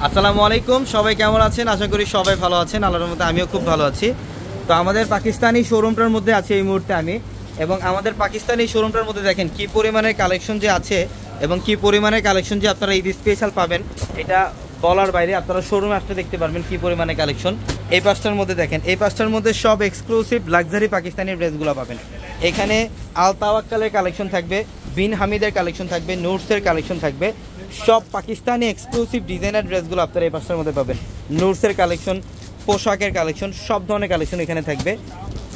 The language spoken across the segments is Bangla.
আসসালামু আলাইকুম, সবাই কেমন আছেন? আশা করি সবাই ভালো আছেন। আল্লাহর রহমতে আমিও খুব ভালো আছি। তো আমাদের পাকিস্তানি শোরুমটার মধ্যে আছি এই মুহূর্তে আমি, এবং আমাদের পাকিস্তানি শোরুমটার মধ্যে দেখেন কি পরিমাণের কালেকশন যে আছে এবং কি পরিমাণের কালেকশন যে আপনারা ঈদ স্পেশাল পাবেন এটা বলার বাইরে। আপনারা শোরুমে আসতে দেখতে পারবেন কি পরিমাণে কালেকশন। এই পাঁচটার মধ্যে দেখেন, এই পাঁচটার মধ্যে সব এক্সক্লুসিভ লাক্সারি পাকিস্তানি ড্রেসগুলো পাবেন। এখানে আল তাওয়াক্কালের কালেকশন থাকবে, বিন হামিদের কালেকশন থাকবে, নুটসের কালেকশন থাকবে। সব পাকিস্তানি এক্সক্লুসিভ ডিজাইনার ড্রেসগুলো আপনারা এই পাঁচটার মধ্যে পাবেন। নুটসের কালেকশন, পোশাকের কালেকশন, সব ধরনের কালেকশন এখানে থাকবে।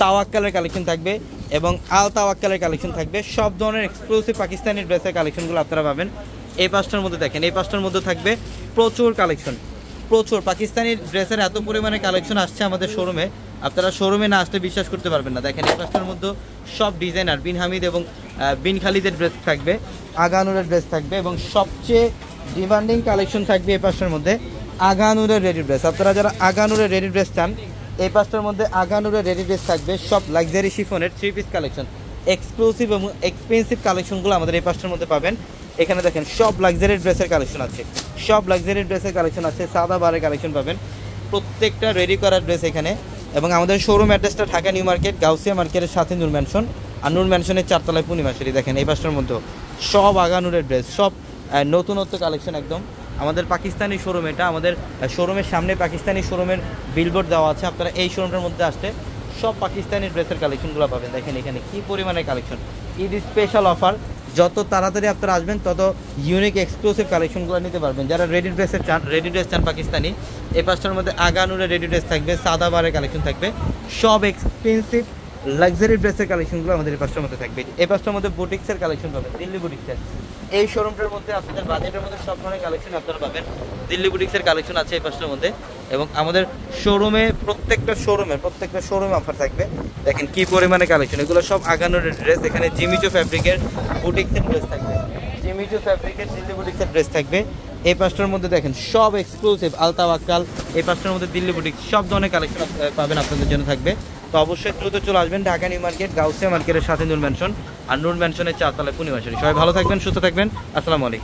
তাওয়াক্কালের কালেকশন থাকবে এবং আল তাওয়াক্কালের কালেকশন থাকবে। সব ধরনের এক্সক্লুসিভ পাকিস্তানি ড্রেসের কালেকশনগুলো আপনারা পাবেন এই পাঁচটার মধ্যে। দেখেন এই পাঁচটার মধ্যে থাকবে প্রচুর কালেকশন, প্রচুর পাকিস্তানি ড্রেসের এত পরিমাণে কালেকশন আসছে আমাদের শোরুমে, আপনারা শোরুমে না আসলে বিশ্বাস করতে পারবেন না। দেখেন এই পাঁচটার মধ্যে সব ডিজাইনার বিন হামিদ এবং বিন খালিদের ড্রেস থাকবে, আগানুরের ড্রেস থাকবে এবং সবচেয়ে ডিমান্ডিং কালেকশন থাকবে এই পাঁচটার মধ্যে আগানুরের রেডি ড্রেস। আপনারা যারা আগানুরের রেডি ড্রেস চান এই পাঁচটার মধ্যে আগানুরের রেডি ড্রেস থাকবে। সব লাক্সারি শিফনের 3 পিস কালেকশন, এক্সক্লুসিভ এবং এক্সপেন্সিভ কালেকশনগুলো আমাদের এই পাঁচটার মধ্যে পাবেন। এখানে দেখেন সব লাক্সারি ড্রেসের কালেকশন আছে, সব লাক্সারি ড্রেসের কালেকশন আছে, সাদা বারের কালেকশন পাবেন, প্রত্যেকটা রেডি করার ড্রেস এখানে। এবং আমাদের শোরুম অ্যাড্রেসটা ঢাকা নিউ মার্কেট, গাউসিয়া মার্কেটের সাথে নূর ম্যানশন, আর নূর ম্যানশনের 4 তলায় পূর্ণিমাশারি। দেখেন এই পাঁচটার মধ্যেও সব আগানুরের ড্রেস, সব নতুনত্ব কালেকশন একদম। আমাদের পাকিস্তানি শোরুম, এটা আমাদের শোরুমের সামনে পাকিস্তানি শোরুমের বিলবোর্ড দেওয়া আছে। আপনারা এই শোরুমটার মধ্যে আসতে সব পাকিস্তানি ড্রেসের কালেকশনগুলো পাবেন। দেখেন এখানে কি পরিমাণে কালেকশন, ঈদ স্পেশাল অফার। যত তাড়াতাড়ি আপনারা আসবেন তত ইউনিক এক্সক্লুসিভ কালেকশনগুলো নিতে পারবেন। যারা রেডি ড্রেসের চান, রেডি ড্রেস চান পাকিস্তানি, এই পাঁচটার মধ্যে আগানুরের রেডি ড্রেস থাকবে, সাদা বারের কালেকশন থাকবে, সব এক্সপেন্সিভ লাক্সারি ড্রেসের কালেকশনগুলো আমাদের এই পাঁচটার মধ্যে থাকবে। এই পাঁচটার মধ্যে বুটিক্সের কালেকশন পাবেন, দিল্লি বুটিক্সের। এই শোরুমটার মধ্যে আপনাদের বাজেটের মধ্যে সব ধরনের কালেকশন আপনারা পাবেন। দিল্লি বুটিক্সের কালেকশন আছে এই পাঁচটার মধ্যে। এবং আমাদের শোরুমে প্রত্যেকটা শোরুমে অফার থাকবে। দেখেন কি পরিমাণে কালেকশন, এগুলো সব আগানোর ড্রেস। এখানে জিমিচো ফ্যাব্রিকের বুটিক্সের ড্রেস থাকবে, জিমিচো ফ্যাব্রিকের দিল্লি বুটিক্সের ড্রেস থাকবে। এই পাঁচটার মধ্যে দেখেন সব এক্সক্লুসিভ আল তাওয়াক্কাল, এই পাঁচটার মধ্যে দিল্লি বুটিক্স, সব ধরনের কালেকশন পাবেন আপনাদের জন্য থাকবে। তো অবশ্যই দ্রুত চলে আসবেন ঢাকা নিউ মার্কেট, গাউসিয়া মার্কেটের সাথে নূর ম্যানশন, আর নূর ম্যানশনের 4 তলায় পূর্ণিমাশারি। সবাই ভালো থাকবেন, সুস্থ থাকবেন। আসসালামু আলাইকুম।